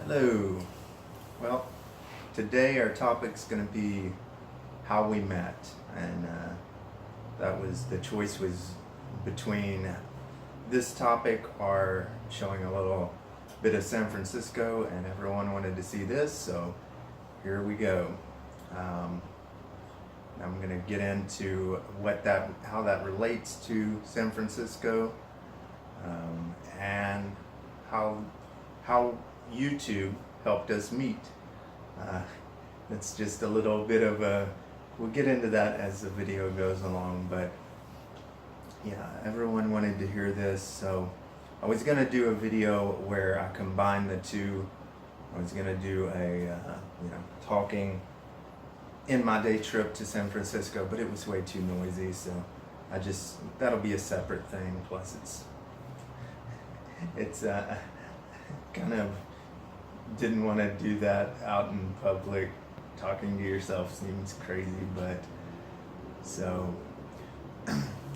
Hello. Well, today our topic's going to be how we met, and the choice was between this topic or showing a little bit of San Francisco, and everyone wanted to see this, so here we go. I'm going to get into how that relates to San Francisco, and how YouTube helped us meet. It's just a little bit of we'll get into that as the video goes along, but yeah, everyone wanted to hear this, so I was going to do a video where I combine the two. I was going to do a talking in my day trip to San Francisco, but it was way too noisy, so that'll be a separate thing. Plus it's kind of didn't want to do that out in public. Talking to yourself seems crazy, but so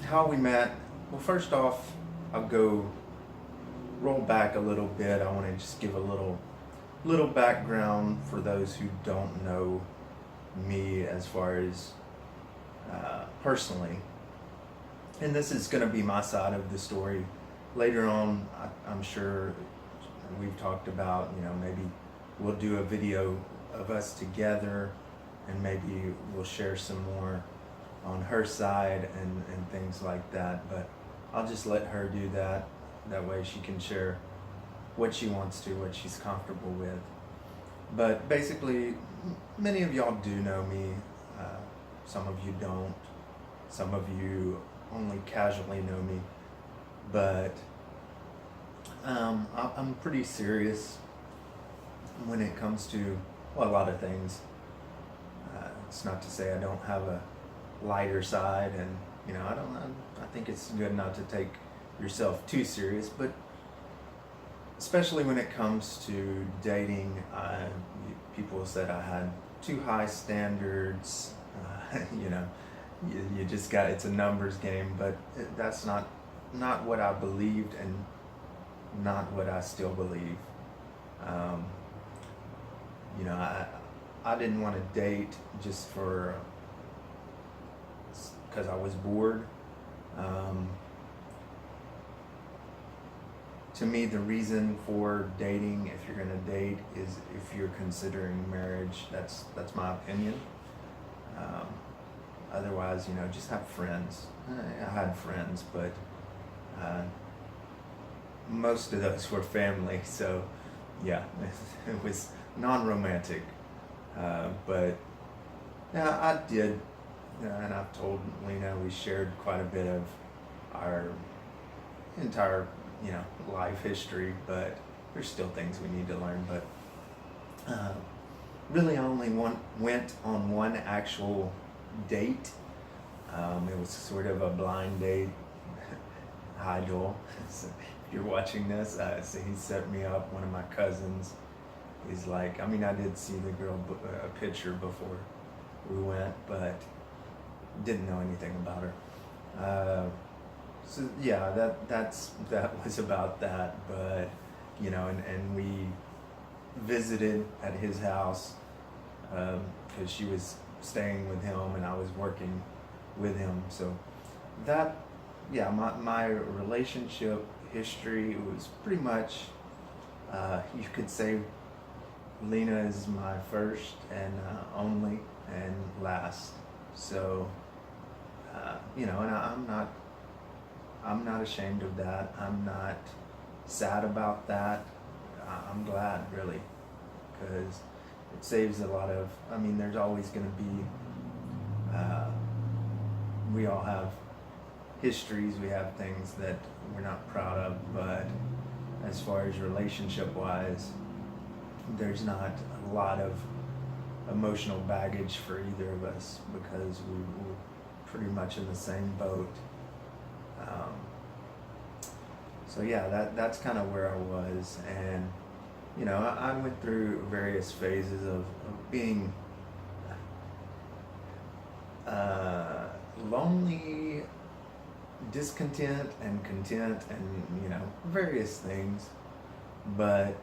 how we met. Well, first off, I'll go roll back a little bit. I want to just give a little background for those who don't know me as far as personally, and this is going to be my side of the story. Later on, I'm sure we've talked about, maybe we'll do a video of us together, and maybe we'll share some more on her side and things like that, but I'll just let her do that. That way she can share what she wants to, what she's comfortable with. But basically, many of y'all do know me. Some of you don't. Some of you only casually know me. But I'm pretty serious when it comes to a lot of things. It's not to say I don't have a lighter side, and I think it's good not to take yourself too serious, but especially when it comes to dating, people said I had too high standards. You just got, it's a numbers game, but that's not what I believed, and not what I still believe. I didn't want to date just because I was bored. To me, the reason for dating, if you're going to date, is if you're considering marriage. That's my opinion. Otherwise, just have friends. I had friends, but most of those were family, so yeah, it was non-romantic. But yeah, I did, and I've told Lina, we shared quite a bit of our entire life history, but there's still things we need to learn. But really, I only went on one actual date. It was sort of a blind date. Hi, Joel. So if you're watching this, so he set me up. One of my cousins. He's like, I did see the girl a picture before we went, but didn't know anything about her. So yeah, that was about that. But and we visited at his house because she was staying with him and I was working with him. So that, yeah, my relationship history was pretty much, you could say Lina is my first and only and last. So and I'm not ashamed of that. I'm not sad about that. I'm glad, really, because it saves a lot of, there's always going to be, we all have histories, we have things that we're not proud of, but as far as relationship wise, there's not a lot of emotional baggage for either of us, because we're pretty much in the same boat. So yeah, that's kind of where I was, and I went through various phases of being lonely, discontent, and content, and various things. But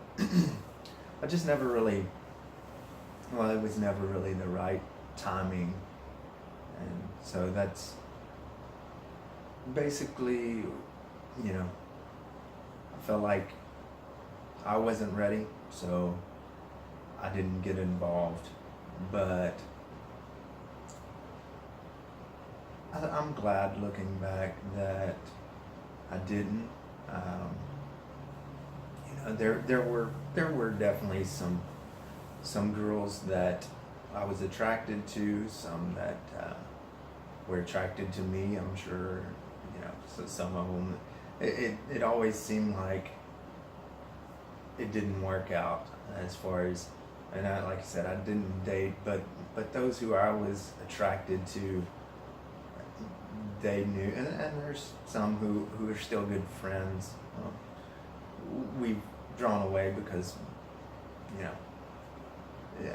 I just never really, well, it was never really the right timing. And so that's basically, you know, I felt like I wasn't ready, so I didn't get involved. But I'm glad looking back that I didn't. There were definitely some girls that I was attracted to, some that were attracted to me. I'm sure, so some of them. It always seemed like it didn't work out as far as, and like I said, I didn't date, but those who I was attracted to, they knew, and there's some who are still good friends. We've drawn away because,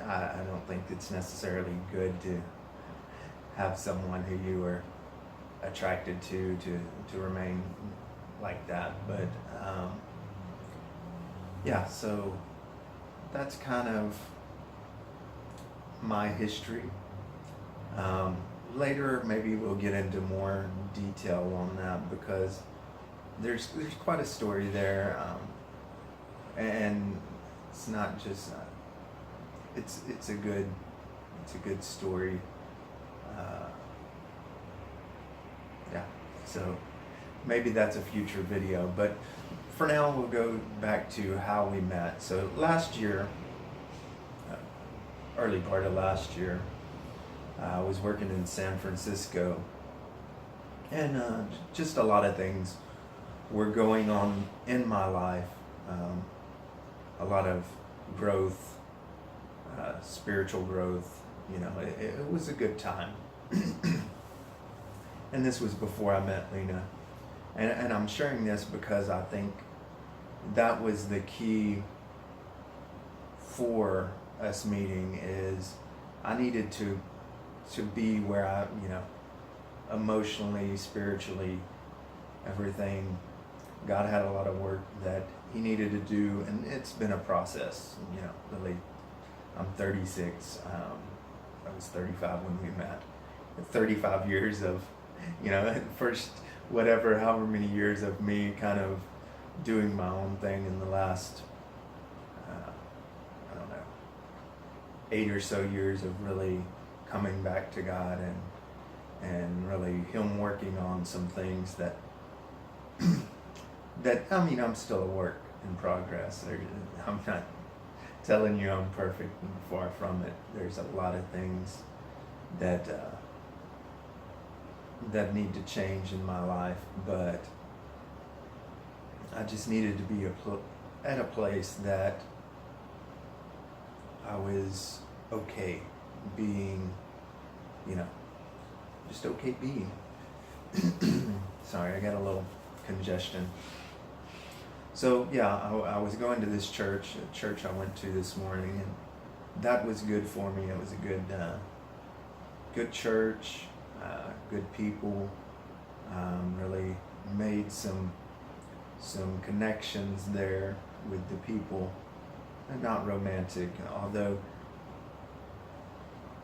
I don't think it's necessarily good to have someone who you were attracted to remain like that. But yeah, so that's kind of my history. Later, maybe we'll get into more detail on that, because there's quite a story there, and it's not just it's a good story. Yeah, so maybe that's a future video, but for now we'll go back to how we met. So last year, early part of last year, I was working in San Francisco, and just a lot of things were going on in my life. A lot of growth, spiritual growth. It was a good time. And this was before I met Lina. And I'm sharing this because I think that was the key for us meeting. Is I needed to be where I, emotionally, spiritually, everything. God had a lot of work that He needed to do, and it's been a process. Really, I'm 36. I was 35 when we met. 35 years of, first however many years of me kind of doing my own thing, in the last, 8 or so years of really coming back to God, and really Him working on some things that I'm still a work in progress. I'm not telling you I'm perfect, and far from it. There's a lot of things that need to change in my life, but I just needed to be at a place that I was okay being, just okay being. Sorry, I got a little congestion. So yeah, I was going to this church, a church I went to this morning, and that was good for me. It was a good church, good people. Really made some connections there with the people. And not romantic, although,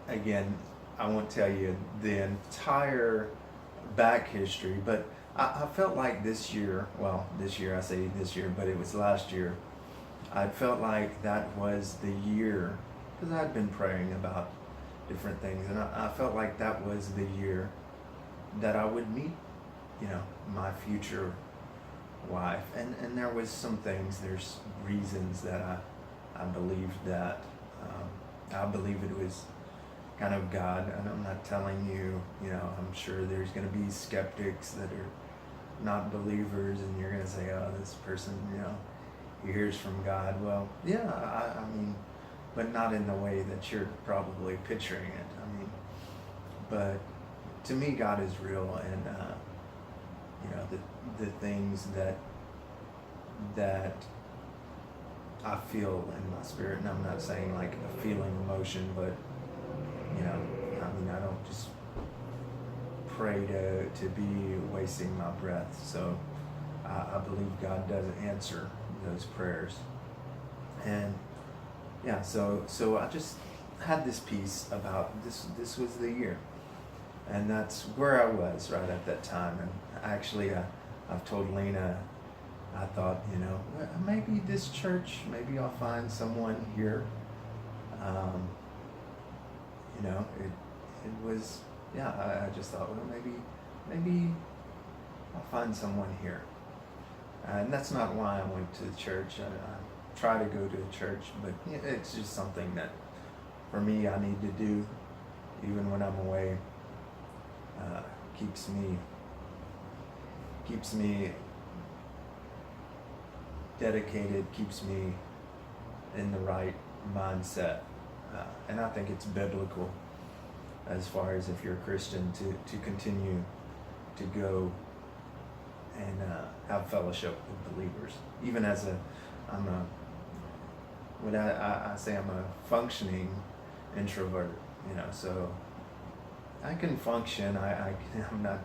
again, I won't tell you the entire back history, but I felt like this year, I say this year, but it was last year, I felt like that was the year, because I'd been praying about different things, and I felt like that was the year that I would meet, my future wife. And there was some things, there's reasons that I believed that. I believe it was kind of God, and I'm not telling you, I'm sure there's going to be skeptics that are not believers, and you're going to say, oh, this person, he hears from God. Well, yeah, I mean, but not in the way that you're probably picturing it. But to me, God is real, and the things that I feel in my spirit, and I'm not saying like a feeling emotion, but I don't just pray to be wasting my breath. So I believe God does answer those prayers. And yeah, so I just had this piece about this was the year, and that's where I was right at that time. And actually, I've told Lina, I thought, well, maybe this church, maybe I'll find someone here. Um, it was, yeah, I just thought, well, maybe I'll find someone here. And that's not why I went to the church. I try to go to a church, but it's just something that, for me, I need to do, even when I'm away. Keeps me dedicated, keeps me in the right mindset. And I think it's biblical, as far as if you're a Christian, to continue to go and have fellowship with believers. Even as I'm a functioning introvert, so I can function. I'm not.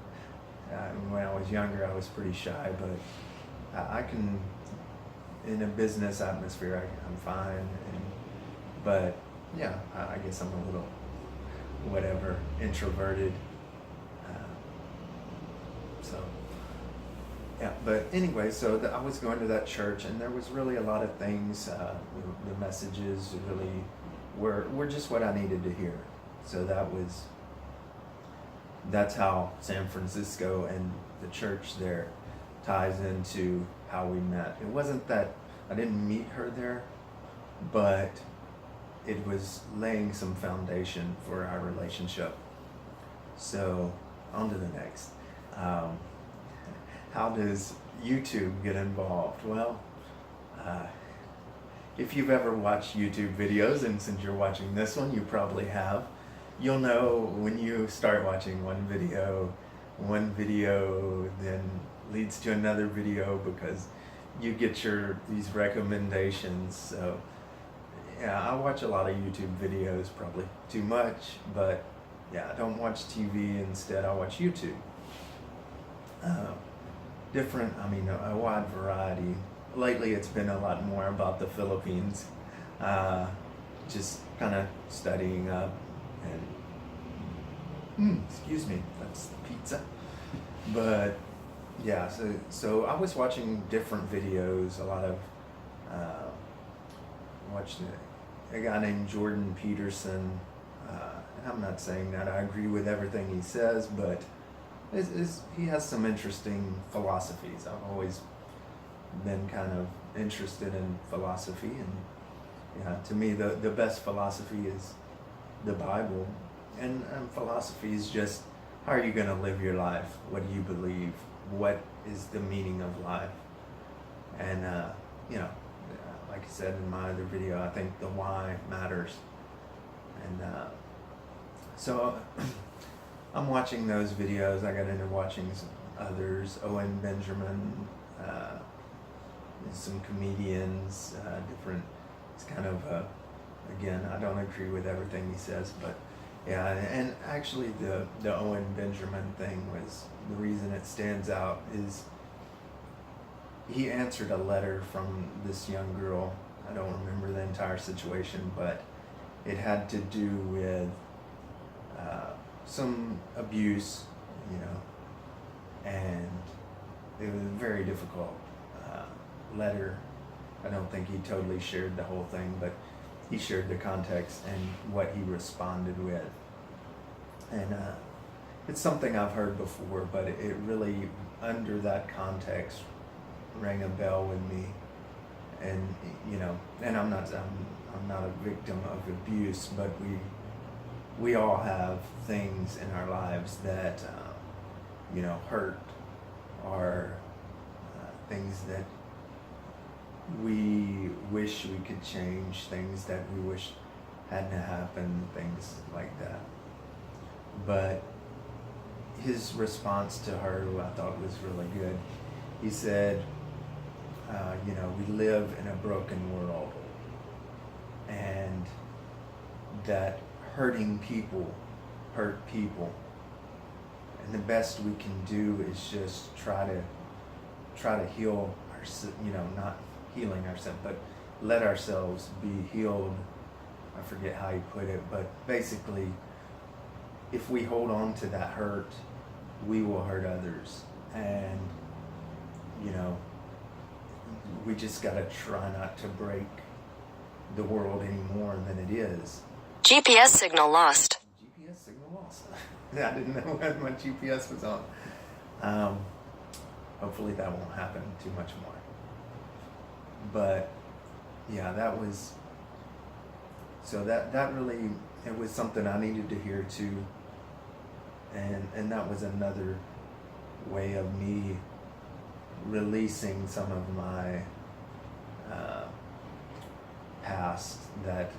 When I was younger, I was pretty shy, but I can, in a business atmosphere, I'm fine. But yeah, I guess I'm a little, whatever, introverted. So yeah, but anyway, so I was going to that church, and there was really a lot of things. The messages really were just what I needed to hear. So that's how San Francisco and the church there ties into how we met. It wasn't that I didn't meet her there, but it was laying some foundation for our relationship. So on to the next. How does YouTube get involved? Well, if you've ever watched YouTube videos, and since you're watching this one, you probably have, you'll know when you start watching one video then leads to another video, because you get these recommendations. So yeah, I watch a lot of YouTube videos, probably too much, but yeah, I don't watch TV. Instead, I watch YouTube. A wide variety. Lately, it's been a lot more about the Philippines, just kind of studying up, and excuse me, that's the pizza. But yeah, so I was watching different videos. A lot of watched a guy named Jordan Peterson. And I'm not saying that I agree with everything he says, but he has some interesting philosophies. I've always been kind of interested in philosophy, and yeah, to me the best philosophy is the Bible, and philosophy is just, how are you going to live your life? What do you believe? What is the meaning of life? And like I said in my other video, I think the why matters. And so I'm watching those videos. I got into watching some others, Owen Benjamin, some comedians, different. It's kind of, again, I don't agree with everything he says, but yeah, and actually the Owen Benjamin thing was, the reason it stands out is he answered a letter from this young girl. I don't remember the entire situation, but it had to do with some abuse, and it was a very difficult letter. I don't think he totally shared the whole thing, but he shared the context and what he responded with. And it's something I've heard before, but it really, under that context, rang a bell with me. And and I'm not a victim of abuse, but we all have things in our lives that hurt, or things that we wish we could change, things that we wish hadn't happened, things like that. But his response to her, I thought, was really good. He said, we live in a broken world, and that hurting people hurt people, and the best we can do is just try to heal our, not healing ourselves, but let ourselves be healed. I forget how he put it, but basically, if we hold on to that hurt, we will hurt others. And, you know, we just gotta try not to break the world any more than it is. GPS signal lost. GPS signal lost. I didn't know when my GPS was on. Hopefully that won't happen too much more. But yeah, that was, so that really, it was something I needed to hear too. And that was another way of me releasing some of my past, that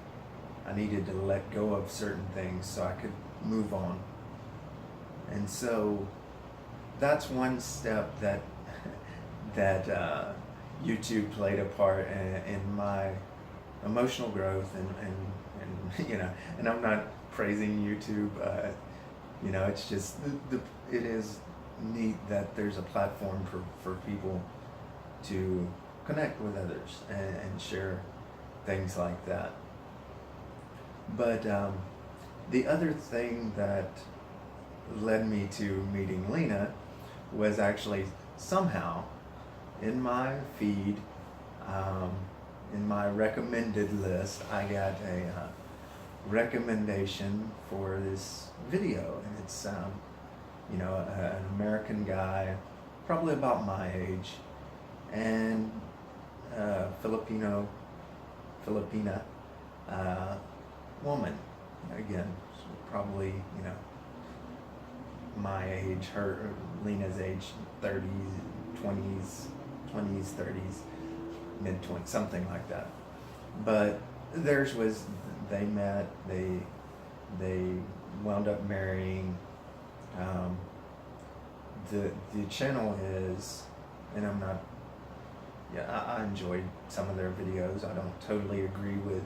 I needed to let go of certain things so I could move on. And so that's one step that YouTube played a part in my emotional growth, and you know, and I'm not praising YouTube. You know, it's just it is neat that there's a platform for people to connect with others and share things like that. But the other thing that led me to meeting Lina was actually somehow in my feed, in my recommended list, I got a recommendation for this video, and it's you know, an American guy, probably about my age, and Filipina woman, again, probably, you know, my age, Lena's age, 30s, 20s, 30s, mid-20s, something like that. But theirs was, they met, they wound up marrying. The channel is, and I'm not, yeah, I enjoyed some of their videos. I don't totally agree with,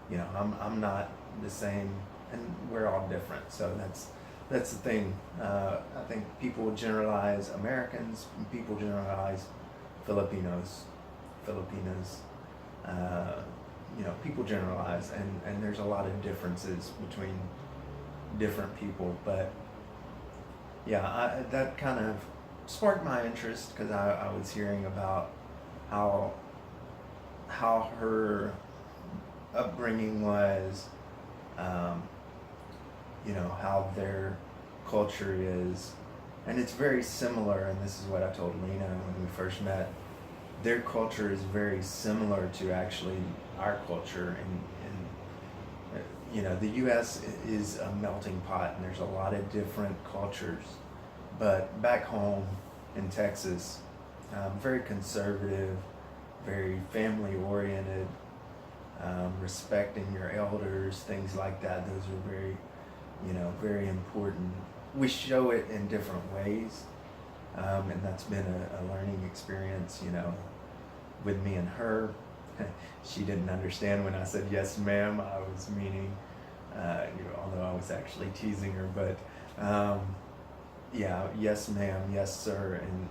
you know, I'm not the same, and we're all different. So that's the thing. I think people generalize Americans, people generalize Filipinas. You know, people generalize, and there's a lot of differences between different people. But yeah, that kind of sparked my interest, because I was hearing about how her upbringing was, you know, how their culture is, and it's very similar. And this is what I told Lina when we first met. Their culture is very similar to actually our culture, and you know, the U.S. is a melting pot, and there's a lot of different cultures. But back home in Texas, very conservative, very family oriented, respecting your elders, things like that. Those are very, you know, very important. We show it in different ways, and that's been a learning experience, you know, with me and her. She didn't understand when I said yes ma'am. I was meaning, you know, although I was actually teasing her, but yeah, yes ma'am, yes sir, and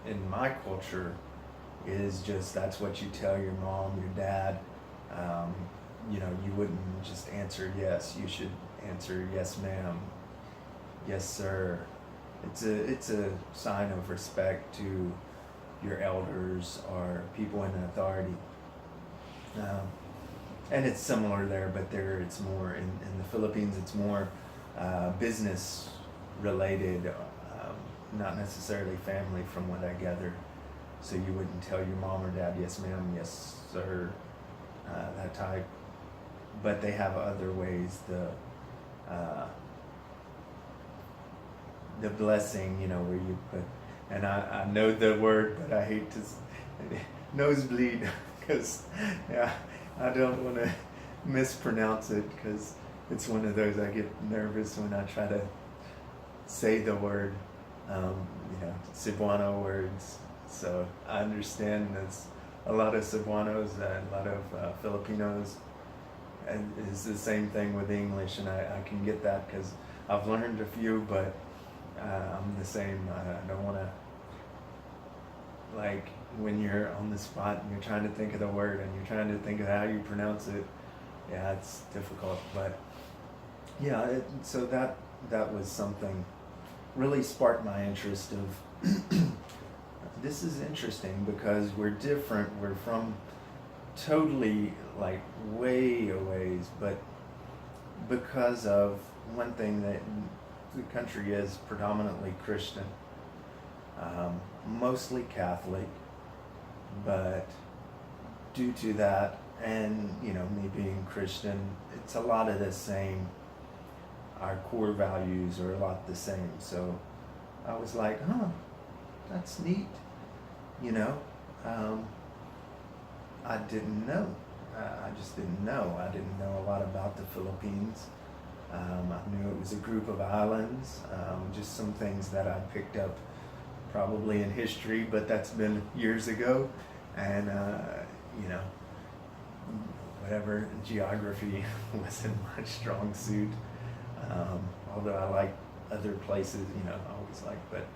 in my culture is just, that's what you tell your mom, your dad. You know, you wouldn't just answer yes, you should answer yes ma'am, yes sir. It's a sign of respect to your elders or people in authority. And it's similar there, but there it's more, in the Philippines it's more business related, not necessarily family, from what I gather. So you wouldn't tell your mom or dad yes ma'am, yes sir, that type. But they have other ways, the blessing, you know, where you put, and I know the word, but I hate to nosebleed, because yeah, I don't want to mispronounce it, because it's one of those, I get nervous when I try to say the word, you know, Cebuano words. So I understand there's a lot of Cebuanos and a lot of Filipinos, and it's the same thing with English, and I can get that because I've learned a few, but I'm the same. I don't want to, like, when you're on the spot and you're trying to think of the word and you're trying to think of how you pronounce it. Yeah, it's difficult, but yeah, so that was something really sparked my interest of this is interesting because we're different. We're from totally like way a ways, but because of one thing that the country is predominantly Christian, mostly Catholic, but due to that, and me being Christian, it's a lot of the same. Our core values are a lot the same. So I was like, that's neat. I didn't know. I just didn't know. I didn't know a lot about the Philippines. I knew it was a group of islands, just some things that I picked up probably in history, but that's been years ago. And, whatever, geography wasn't my strong suit. Although I like other places, I always like, but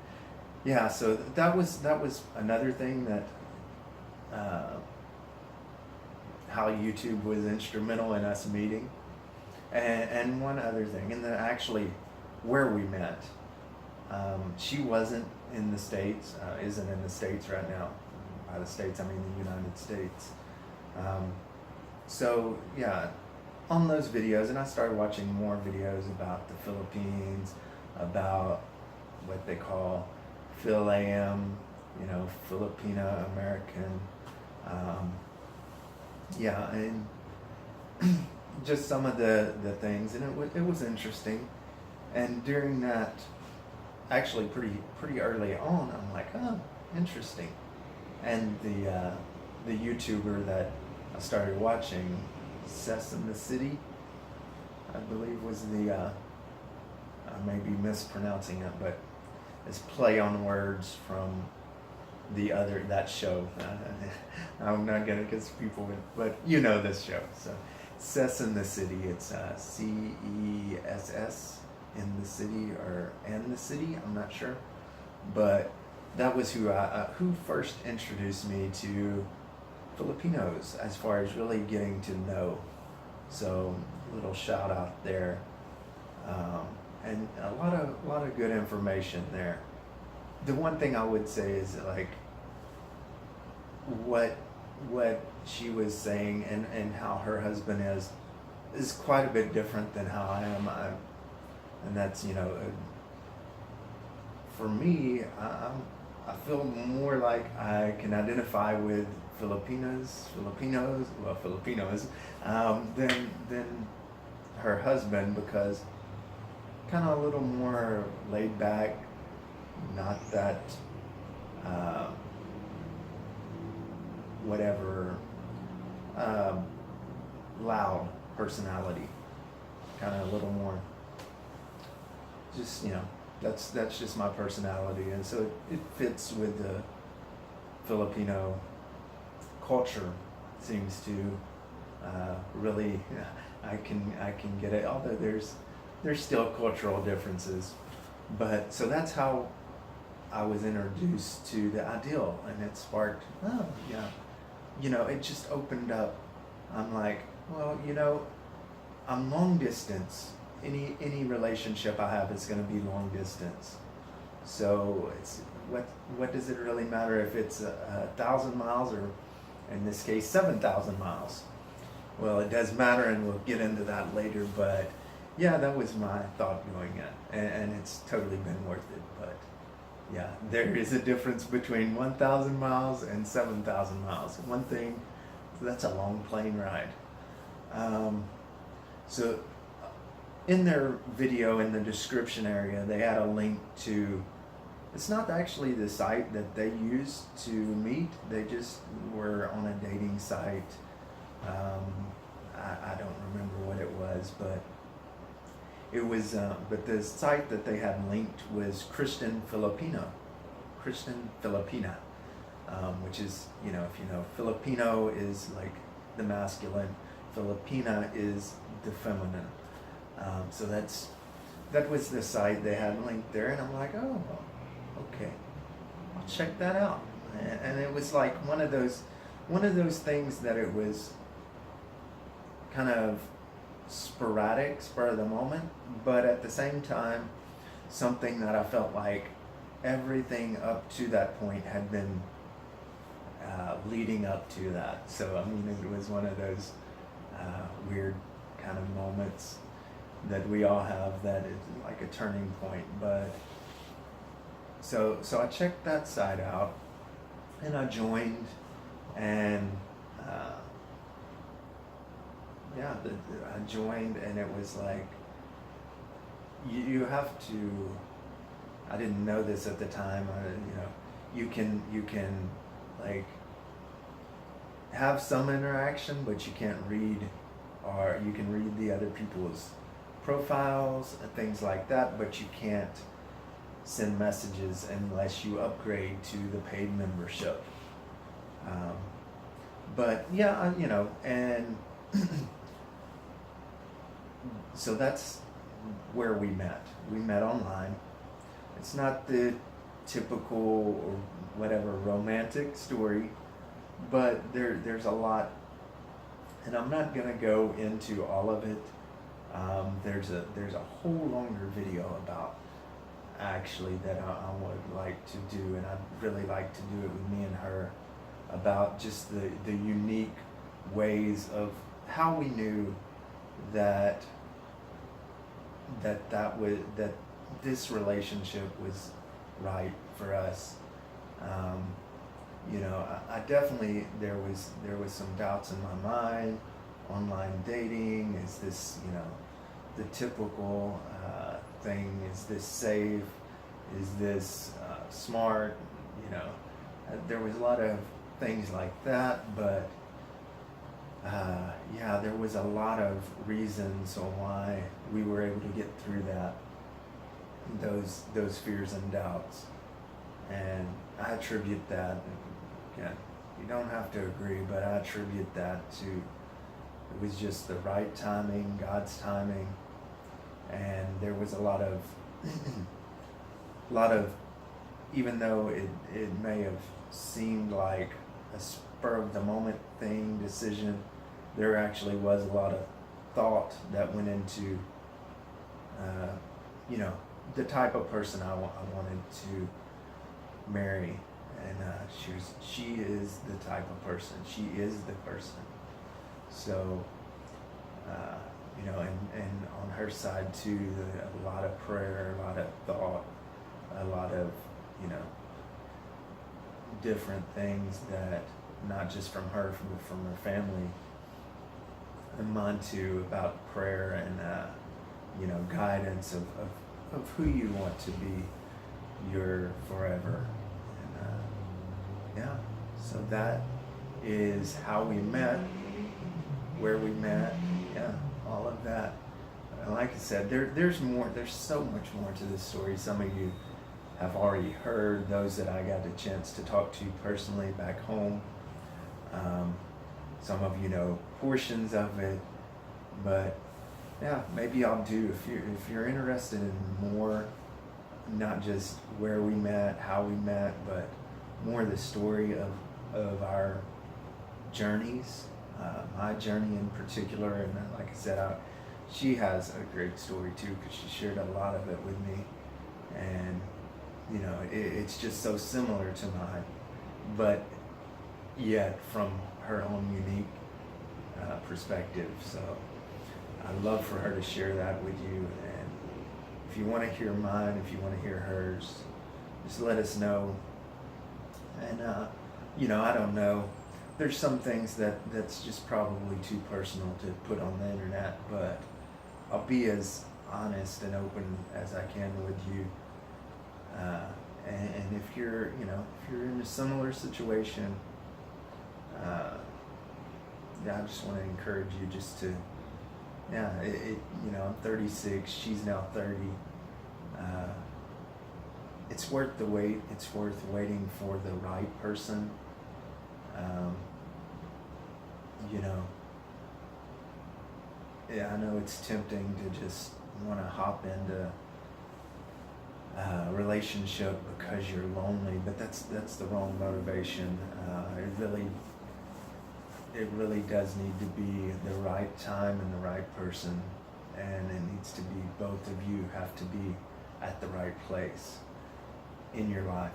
yeah, so that was another thing that, how YouTube was instrumental in us meeting. And one other thing, and then actually where we met, she wasn't in the States, isn't in the States right now. By the States, I mean the United States. So yeah, on those videos, and I started watching more videos about the Philippines, about what they call Phil-Am, Filipino American, yeah, and just some of the things, and it was interesting. And during that, actually pretty early on, I'm like, oh, interesting. And the YouTuber that I started watching, Sesame City, I believe was the, I may be mispronouncing it, but it's play on words from that show. I'm not gonna get people with, but this show. So Sesame City, it's CESS in the city or in the city, I'm not sure. But that was who first introduced me to Filipinos as far as really getting to know. So little shout out there, and a lot of good information there. The one thing I would say is like what she was saying and how her husband is quite a bit different than how I am. And that's for me, I feel more like I can identify with Filipinos, than her husband, because kind of a little more laid back, not that loud personality, kind of a little more just that's just my personality, and so it fits with the Filipino culture. Seems to really, I can get it. Although there's still cultural differences, but so that's how I was introduced to the ideal, and it sparked. Oh yeah, it just opened up. I'm like, well, I'm long distance. Any relationship I have is going to be long distance. So it's what does it really matter if it's 1,000 miles or, in this case, 7,000 miles? Well, it does matter, and we'll get into that later. But yeah, that was my thought going in, and it's totally been worth it. But yeah, there is a difference between 1,000 miles and 7,000 miles. One thing, that's a long plane ride. So in their video, in the description area, they had a link to, it's not actually the site that they used to meet. They just were on a dating site. I don't remember what it was, but it was, but the site that they had linked was Christian Filipina, which is, if Filipino is like the masculine, Filipina is the feminine. So that was the site they had linked there, and I'm like, oh, okay, I'll check that out. And it was like one of those things that it was kind of sporadic, spur of the moment, but at the same time, something that I felt like everything up to that point had been leading up to that. So I mean, it was one of those weird kind of moments that we all have that is like a turning point. But so I checked that side out, and I joined, and I joined, and it was like you have to. I didn't know this at the time. You can like have some interaction, but you can't read, or you can read the other people's profiles and things like that, but you can't send messages unless you upgrade to the paid membership. But yeah, and so that's where we met. We met online. It's not the typical or whatever romantic story, but there's a lot, and I'm not gonna go into all of it. There's a whole longer video about actually that I would like to do, and I'd really like to do it with me and her, about just the unique ways of how we knew that this relationship was right for us. I definitely, there was some doubts in my mind. Online dating, is this the typical thing? Is this safe? Is this smart? There was a lot of things like that, but there was a lot of reasons on why we were able to get through those fears and doubts, and I attribute that. Again, you don't have to agree, but I attribute that to, it was just the right timing, God's timing, and there was a lot of even though it may have seemed like a spur of the moment decision, there actually was a lot of thought that went into the type of person I wanted to marry, and she is the type of person. She is the person. So and on her side too, a lot of prayer, a lot of thought, a lot of different things, that not just from her, from her family, and mine too, about prayer and guidance of who you want to be your forever. And so that is how we met, where we met, all of that. And like I said, there's more. There's so much more to this story. Some of you have already heard, those that I got the chance to talk to personally back home. Some of you know portions of it, but maybe I'll do, if you're interested in more, not just where we met, how we met, but more the story of our journeys, my journey in particular. And like I said, she has a great story too, because she shared a lot of it with me, and it's just so similar to mine, but yet from her own unique perspective. So I'd love for her to share that with you. And if you want to hear mine, if you want to hear hers, just let us know. And I don't know, there's some things that's just probably too personal to put on the internet, but I'll be as honest and open as I can with you. And if you're in a similar situation, I just want to encourage you just to, I'm 36, she's now 30. It's worth the wait. It's worth waiting for the right person. I know it's tempting to just want to hop into relationship because you're lonely, but that's the wrong motivation. It really does need to be the right time and the right person, and it needs to be both of you have to be at the right place in your life.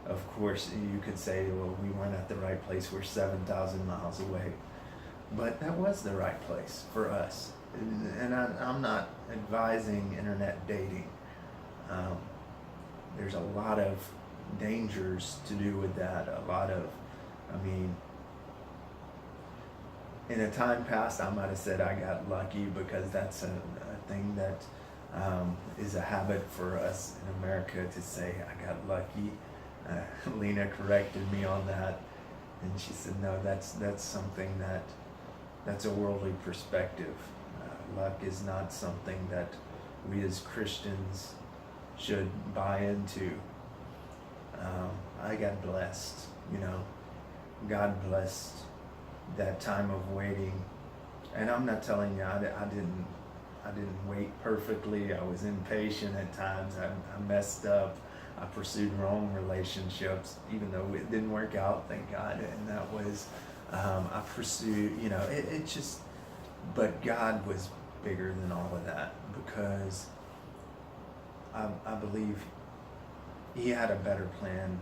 Of course, you could say, well, we weren't at the right place. We're 7,000 miles away, but that was the right place for us. And I'm not advising internet dating. There's a lot of dangers to do with that. In a time past, I might have said I got lucky because that's a thing that is a habit for us in America to say I got lucky. Lina corrected me on that, and she said, no, that's something that's a worldly perspective. Luck is not something that we as Christians should buy into. I got blessed, God blessed that time of waiting, and I'm not telling you I didn't wait perfectly. I was impatient at times. I messed up. I pursued wrong relationships, even though it didn't work out, thank God. And that was, I pursued, but God was bigger than all of that, because I believe He had a better plan,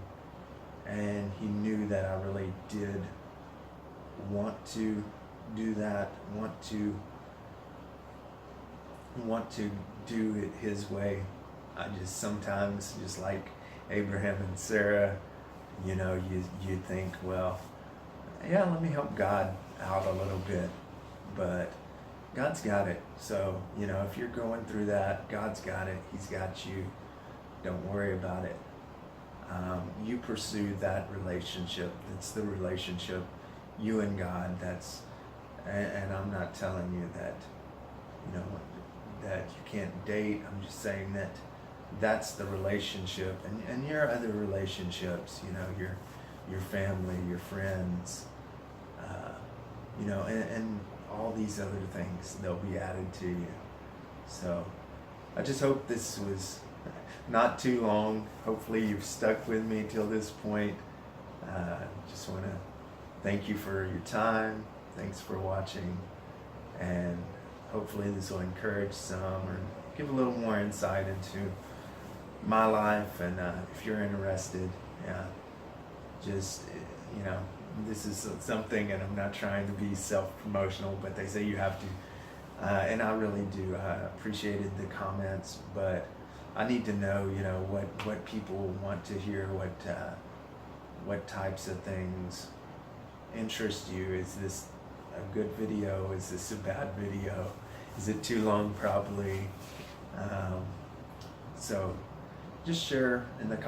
and He knew that I really did want to do that, want to do it His way. I just sometimes, just like Abraham and Sarah, you think, well, yeah, let me help God out a little bit, but God's got it. So, if you're going through that, God's got it. He's got you. Don't worry about it. You pursue that relationship. It's the relationship, you and God. And I'm not telling you that, that you can't date. I'm just saying that that's the relationship, and your other relationships, your family, your friends, and all these other things, they'll be added to you. So I just hope this was not too long. Hopefully you've stuck with me till this point. Just want to thank you for your time. Thanks for watching, and hopefully this will encourage some or give a little more insight into my life. And if you're interested, just this is something, and I'm not trying to be self-promotional, but they say you have to, and I really do. I appreciated the comments, but I need to know, what people want to hear, what types of things interest you. Is this a good video? Is this a bad video? Is it too long? Probably. So just share in the comments.